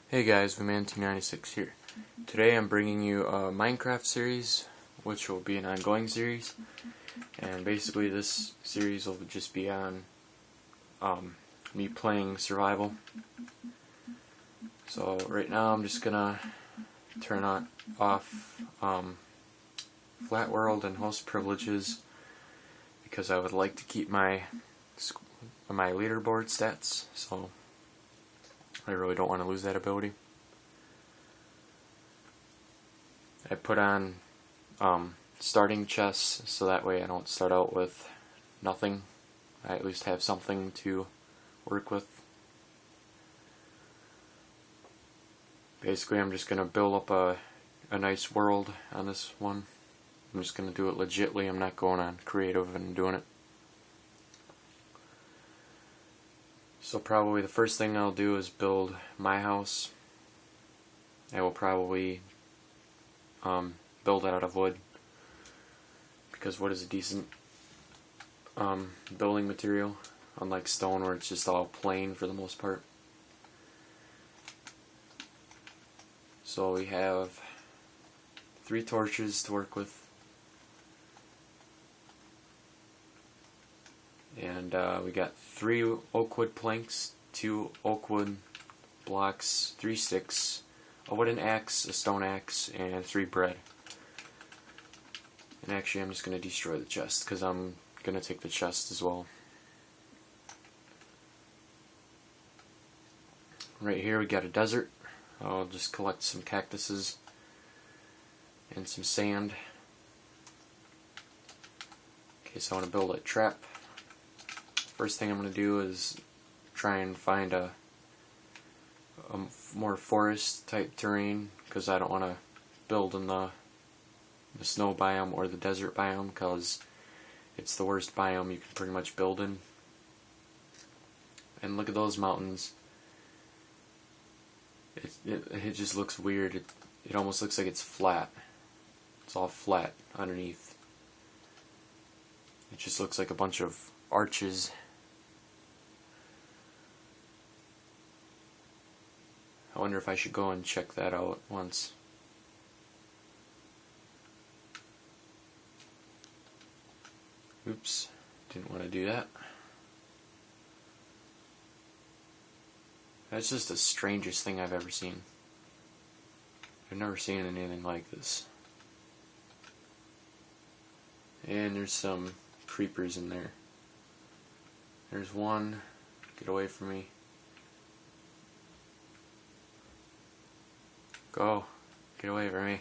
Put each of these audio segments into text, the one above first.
Hey guys, Viman296 here. Today I'm bringing you a Minecraft series, which will be an ongoing series, and basically this series will just be on me playing survival. So right now I'm just gonna turn off flat world and host privileges because I would like to keep my leaderboard stats, so I really don't want to lose that ability. I put on starting chests so that way I don't start out with nothing. I at least have something to work with. Basically I'm just going to build up a nice world on this one. I'm just going to do it legitly. I'm not going on creative and doing it. So probably the first thing I'll do is build my house. I will probably build it out of wood because wood is a decent building material, unlike stone where it's just all plain for the most part. So we have 3 torches to work with, and we got 3 oak wood planks, 2 oak wood blocks, 3 sticks, a wooden axe, a stone axe, and 3 bread. And actually I'm just going to destroy the chest because I'm going to take the chest as well. Right here we got a desert. I'll just collect some cactuses and some sand. Okay, so I want to build a trap. First thing I'm going to do is try and find a more forest type terrain because I don't want to build in the snow biome or the desert biome because it's the worst biome you can pretty much build in. And look at those mountains. It just looks weird. It almost looks like it's flat. It's all flat underneath. It just looks like a bunch of arches. I wonder if I should go and check that out once. Oops, didn't want to do that. That's just the strangest thing I've ever seen. I've never seen anything like this. And there's some creepers in there. There's one. Get away from me. Go. Get away from me.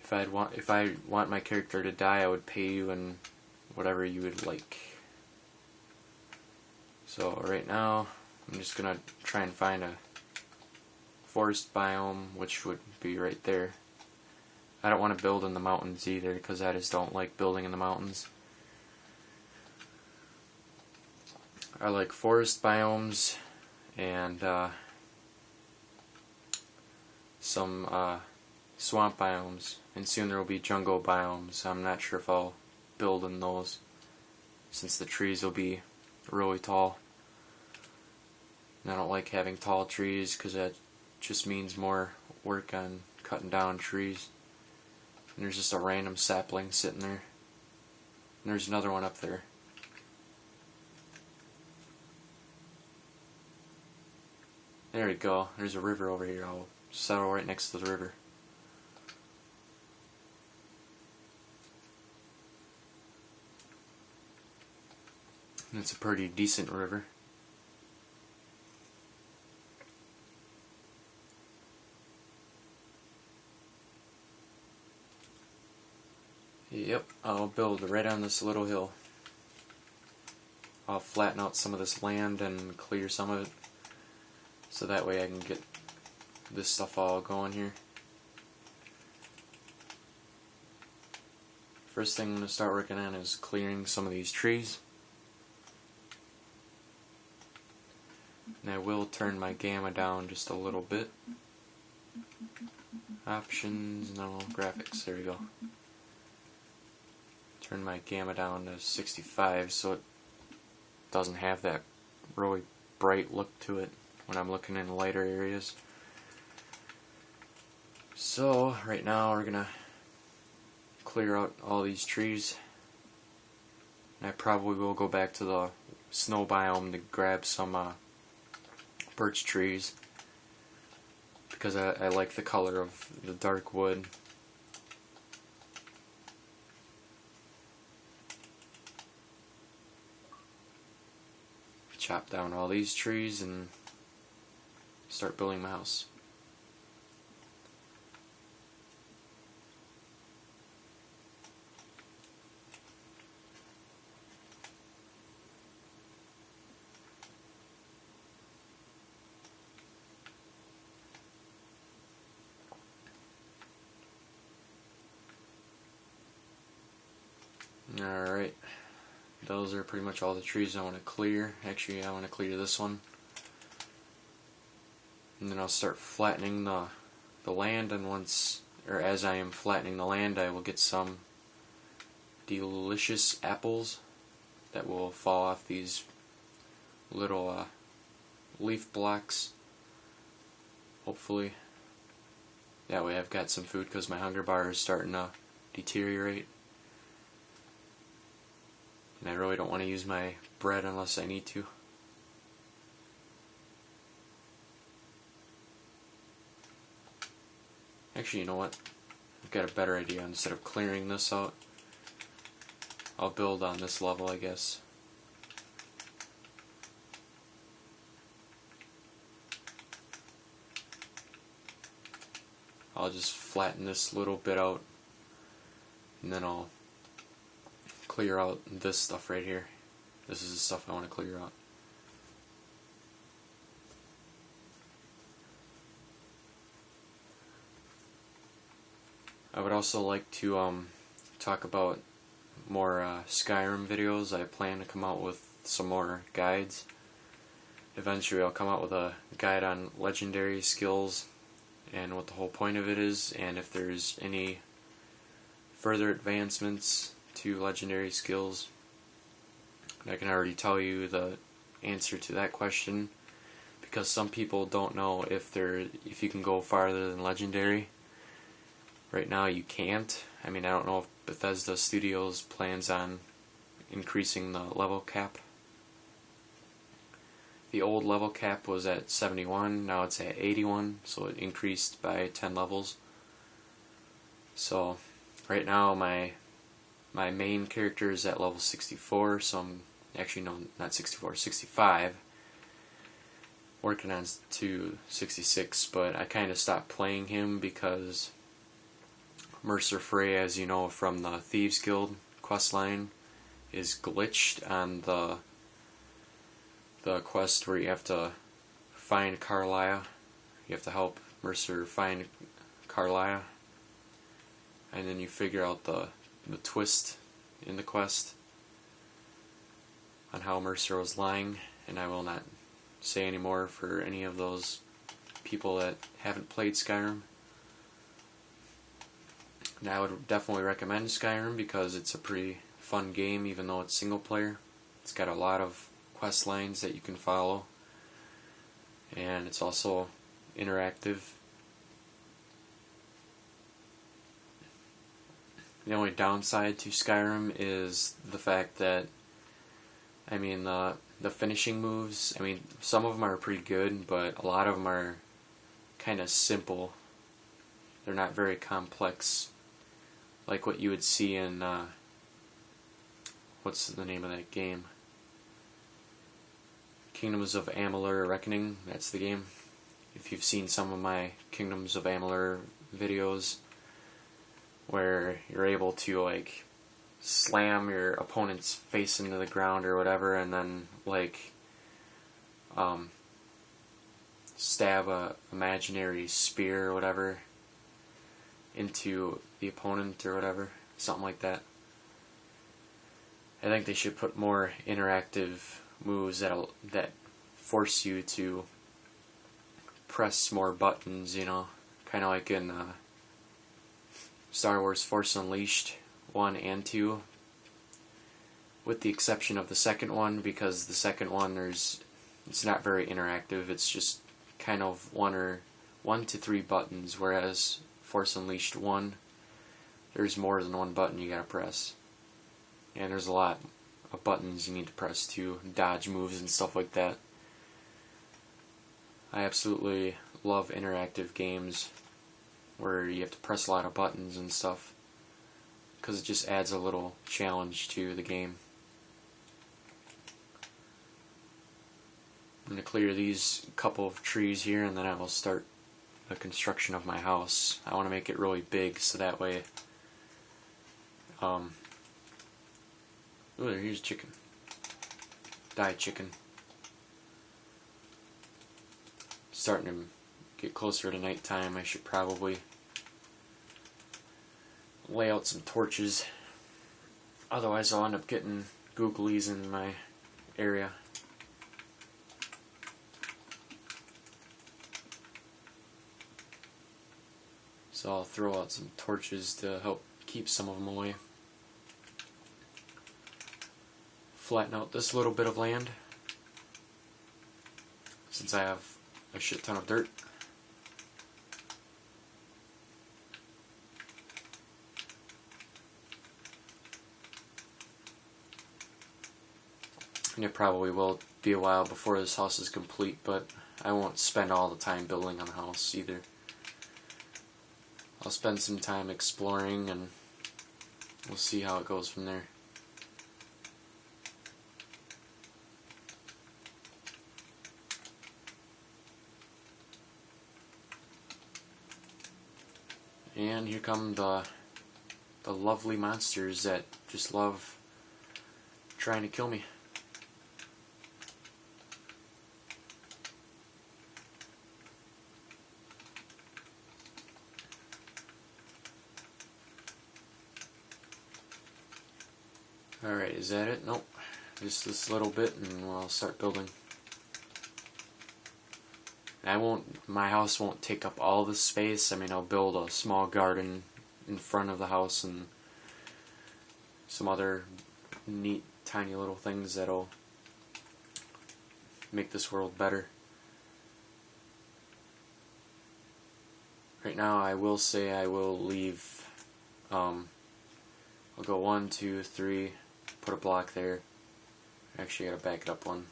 If I want my character to die, I would pay you in whatever you would like. So right now, I'm just gonna try and find a forest biome, which would be right there. I don't want to build in the mountains either, because I just don't like building in the mountains. I like forest biomes and some swamp biomes, and soon there will be jungle biomes. I'm not sure if I'll build in those since the trees will be really tall. And I don't like having tall trees because that just means more work on cutting down trees. And there's just a random sapling sitting there. And there's another one up there. There we go. There's a river over here. I'll settle right next to the river. And it's a pretty decent river. Yep, I'll build right on this little hill. I'll flatten out some of this land and clear some of it, so that way I can get this stuff all going here. First thing I'm going to start working on is clearing some of these trees. And I will turn my gamma down just a little bit. Options, no, graphics, there we go. Turn my gamma down to 65 so it doesn't have that really bright look to it when I'm looking in lighter areas. So right now we're gonna clear out all these trees. And I probably will go back to the snow biome to grab some birch trees because I like the color of the dark wood. Chop down all these trees and start building my house. Alright, those are pretty much all the trees I want to clear. Actually, I want to clear this one. And then I'll start flattening the land, and as I am flattening the land, I will get some delicious apples that will fall off these little leaf blocks. Hopefully. That way I've got some food because my hunger bar is starting to deteriorate. And I really don't want to use my bread unless I need to. Actually, you know what? I've got a better idea. Instead of clearing this out, I'll build on this level, I guess. I'll just flatten this little bit out, and then I'll clear out this stuff right here. This is the stuff I want to clear out. I would also like to talk about more Skyrim videos. I plan to come out with some more guides. Eventually I'll come out with a guide on legendary skills and what the whole point of it is, and if there's any further advancements to legendary skills. I can already tell you the answer to that question, because some people don't know if you can go farther than legendary. Right now you can't. I mean, I don't know if Bethesda Studios plans on increasing the level cap. The old level cap was at 71, now it's at 81, so it increased by 10 levels. So right now my main character is at level 64, so I'm actually, no, not 64, 65. Working on to 66, but I kind of stopped playing him because Mercer Frey, as you know from the Thieves Guild questline, is glitched on the quest where you have to find Carlia. You have to help Mercer find Carlia, and then you figure out the twist in the quest on how Mercer was lying, and I will not say any more for any of those people that haven't played Skyrim. And I would definitely recommend Skyrim because it's a pretty fun game, even though it's single player. It's got a lot of quest lines that you can follow, and it's also interactive. The only downside to Skyrim is the fact that, I mean, the finishing moves, I mean, some of them are pretty good, but a lot of them are kind of simple. They're not very complex, like what you would see in, what's the name of that game? Kingdoms of Amalur Reckoning, that's the game. If you've seen some of my Kingdoms of Amalur videos, where you're able to like slam your opponent's face into the ground or whatever, and then like stab a imaginary spear or whatever into the opponent or whatever, something like that. I think they should put more interactive moves that force you to press more buttons, you know, kind of like in Star Wars Force Unleashed 1 and 2. with the exception of the second one, because the second one it's not very interactive. It's just kind of one to three buttons, whereas Force Unleashed 1, there's more than one button you gotta press. And there's a lot of buttons you need to press to dodge moves and stuff like that. I absolutely love interactive games where you have to press a lot of buttons and stuff, because it just adds a little challenge to the game. I'm going to clear these couple of trees here, and then I will start the construction of my house. I want to make it really big, so that way ooh, here's chicken. Die chicken. Starting to get closer to nighttime. I should probably lay out some torches. Otherwise I'll end up getting googlies in my area. So I'll throw out some torches to help keep some of them away. Flatten out this little bit of land, since I have a shit ton of dirt. And it probably will be a while before this house is complete, but I won't spend all the time building on the house either. I'll spend some time exploring, and we'll see how it goes from there. And here come the lovely monsters that just love trying to kill me. Alright, is that it? Nope. Just this little bit and we'll start building. My house won't take up all the space. I mean, I'll build a small garden in front of the house and some other neat, tiny little things that'll make this world better. Right now, I will say I will leave, I'll go 1, 2, 3, put a block there. Actually, I gotta back it up one.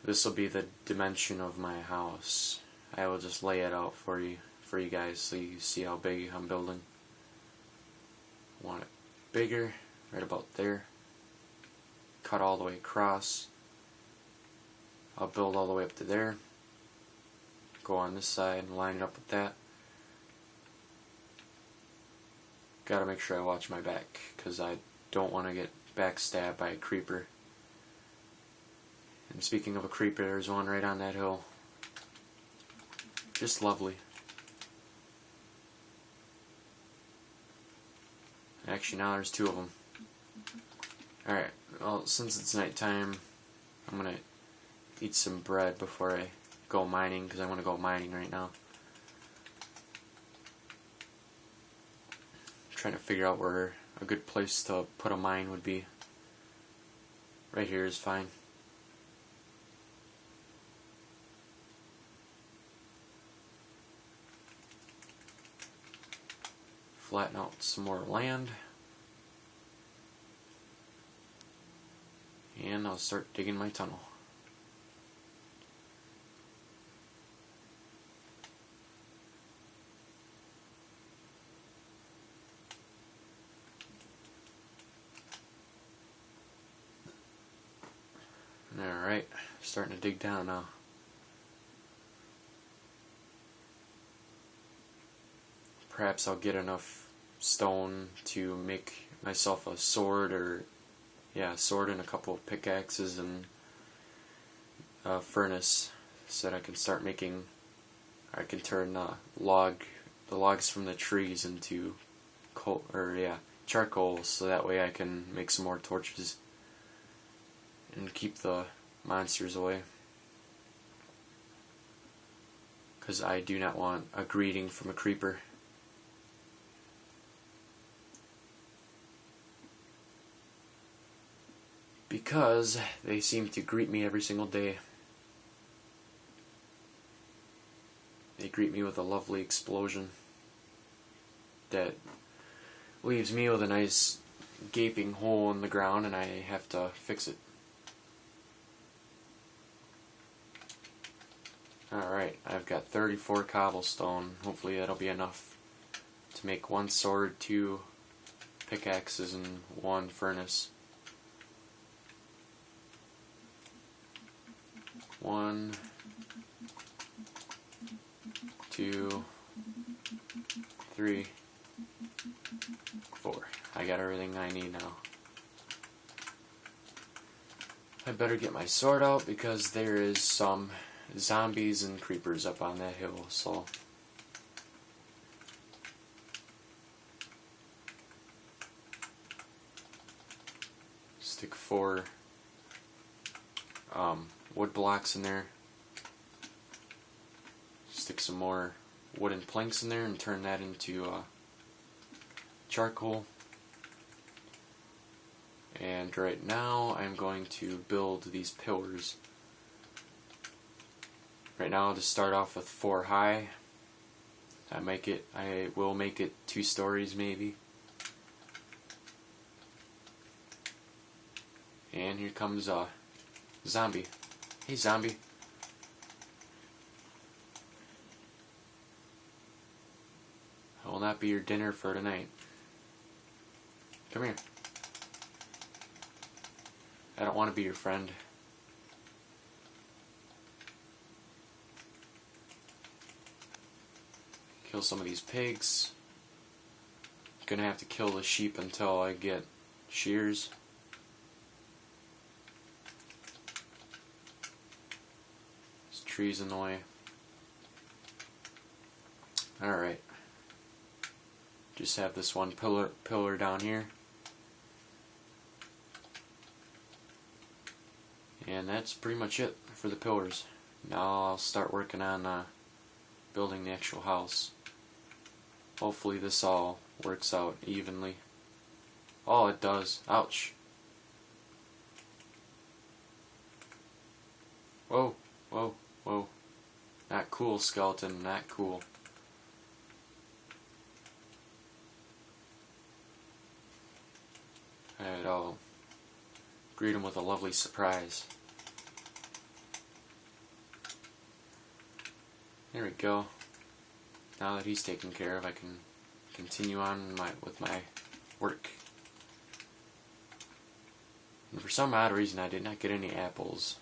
This will be the dimension of my house. I will just lay it out for you guys so you see how big I'm building. Want it bigger, right about there. Cut all the way across. I'll build all the way up to there. Go on this side and line it up with that. Gotta make sure I watch my back, because I don't want to get backstabbed by a creeper. And speaking of a creeper, there's one right on that hill. Just lovely. Actually, now there's 2 of them. Alright, well, since it's nighttime, I'm gonna eat some bread before I go mining, because I want to go mining right now. I'm trying to figure out where a good place to put a mine would be. Right here is fine. Flatten out some more land. And I'll start digging my tunnel. Alright, starting to dig down now. Perhaps I'll get enough stone to make myself a sword, or sword and a couple of pickaxes and a furnace, so that I can start making. I can turn the logs from the trees into charcoal, so that way I can make some more torches and keep the monsters away. Because I do not want a greeting from a creeper. because they seem to greet me every single day. They greet me with a lovely explosion that leaves me with a nice gaping hole in the ground, and I have to fix it. Alright, I've got 34 cobblestone. Hopefully that'll be enough to make 1 sword, 2 pickaxes, and 1 furnace. 1, 2, 3, 4. I got everything I need now. I better get my sword out because there is some zombies and creepers up on that hill, so stick 4 wood blocks in there, stick some more wooden planks in there and turn that into charcoal. And right now I'm going to build these pillars. Right now I'll just start off with 4 high. I will make it 2 stories maybe. And here comes a zombie. Hey zombie. I will not be your dinner for tonight. Come here. I don't want to be your friend. Kill some of these pigs. Gonna have to kill the sheep until I get shears. There's trees in the way. Alright. Just have this one pillar down here. And that's pretty much it for the pillars. Now I'll start working on building the actual house. Hopefully this all works out evenly. Oh, it does. Ouch. Whoa, whoa, whoa. Not cool, skeleton, not cool. Alright, I'll greet him with a lovely surprise. There we go. Now that he's taken care of, I can continue on with my work. And for some odd reason, I did not get any apples.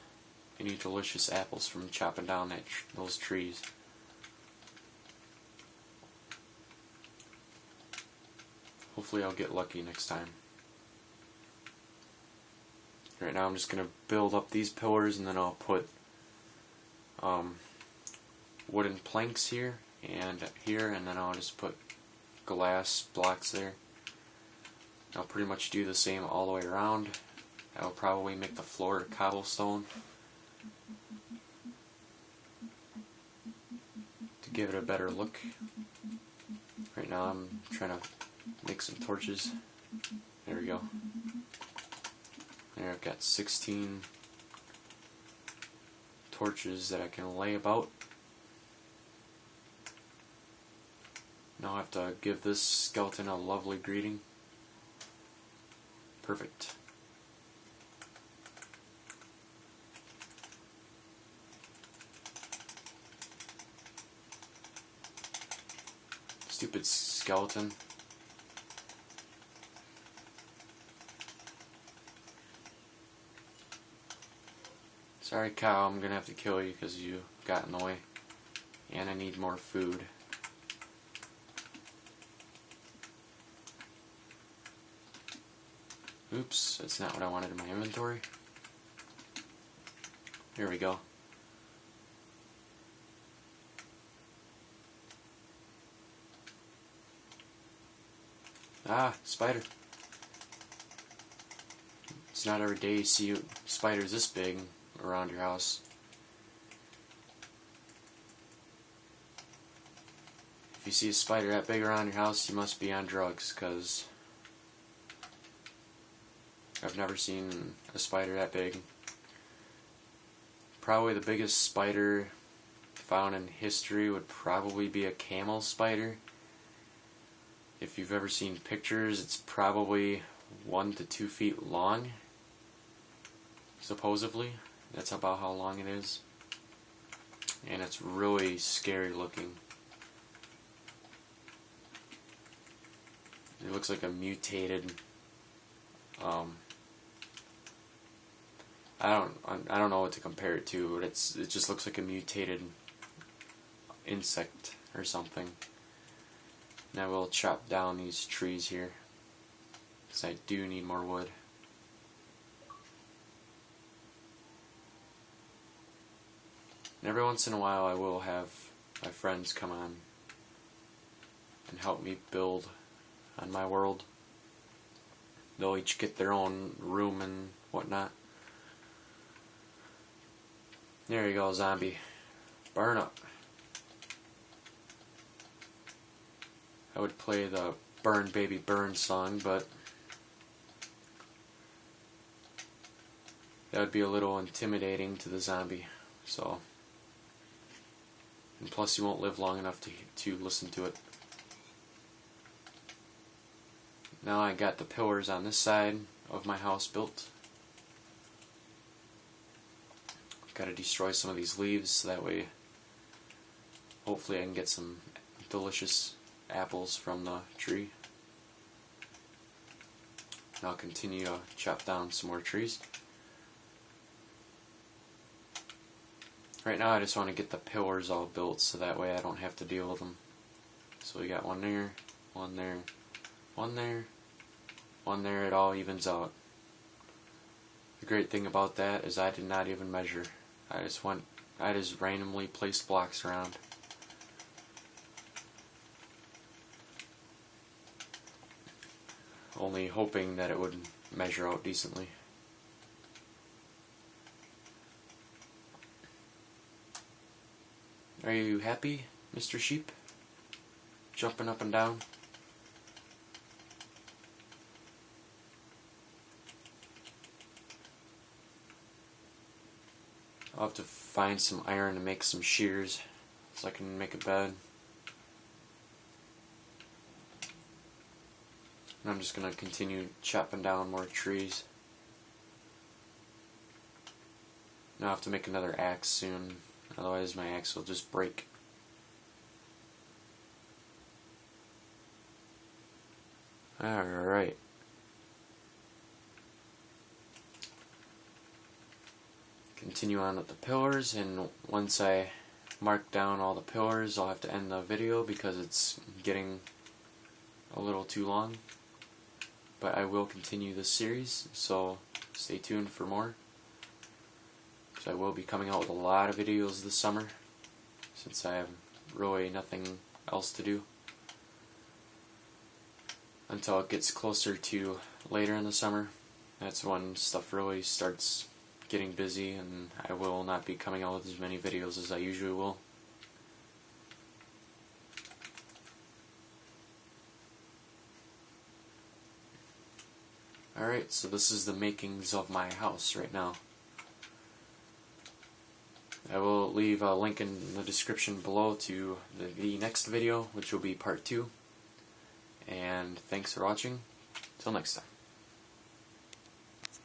Any delicious apples from chopping down those trees. Hopefully I'll get lucky next time. Right now I'm just going to build up these pillars, and then I'll put wooden planks here, and then I'll just put glass blocks there. I'll pretty much do the same all the way around. I'll probably make the floor cobblestone to give it a better look. Right now I'm trying to make some torches. There we go. There, I've got 16 torches that I can lay about. Now I have to give this skeleton a lovely greeting. Perfect. Stupid skeleton. Sorry cow, I'm gonna have to kill you because you got in the way. And I need more food. Oops, that's not what I wanted in my inventory. Here we go. Ah, spider. It's not every day you see spiders this big around your house. If you see a spider that big around your house, you must be on drugs, because I've never seen a spider that big. Probably the biggest spider found in history would probably be a camel spider. If you've ever seen pictures, it's probably 1 to 2 feet long, supposedly. That's about how long it is. And it's really scary looking. It looks like a mutated, I don't know what to compare it to, but it just looks like a mutated insect or something. Now we'll chop down these trees here, because I do need more wood. And every once in a while I will have my friends come on and help me build on my world. They'll each get their own room and whatnot. There you go, zombie. Burn up. I would play the Burn Baby Burn song, but that would be a little intimidating to the zombie. So, and plus you won't live long enough to listen to it. Now I got the pillars on this side of my house built. Got to destroy some of these leaves so that way hopefully I can get some delicious apples from the tree. And I'll continue to chop down some more trees. Right now I just want to get the pillars all built so that way I don't have to deal with them. So we got one there, one there, one there, one there. It all evens out. The great thing about that is I did not even measure. I just randomly placed blocks around. Only hoping that it would measure out decently. Are you happy, Mr. Sheep? Jumping up and down? I'll have to find some iron to make some shears so I can make a bed. And I'm just going to continue chopping down more trees. Now I have to make another axe soon, otherwise my axe will just break. Alright. Continue on with the pillars, and once I mark down all the pillars I'll have to end the video because it's getting a little too long. But I will continue this series, so stay tuned for more. So I will be coming out with a lot of videos this summer, since I have really nothing else to do. Until it gets closer to later in the summer. That's when stuff really starts getting busy, and I will not be coming out with as many videos as I usually will. Alright, so this is the makings of my house right now. I will leave a link in the description below to the next video, which will be part 2. And thanks for watching. Till next time.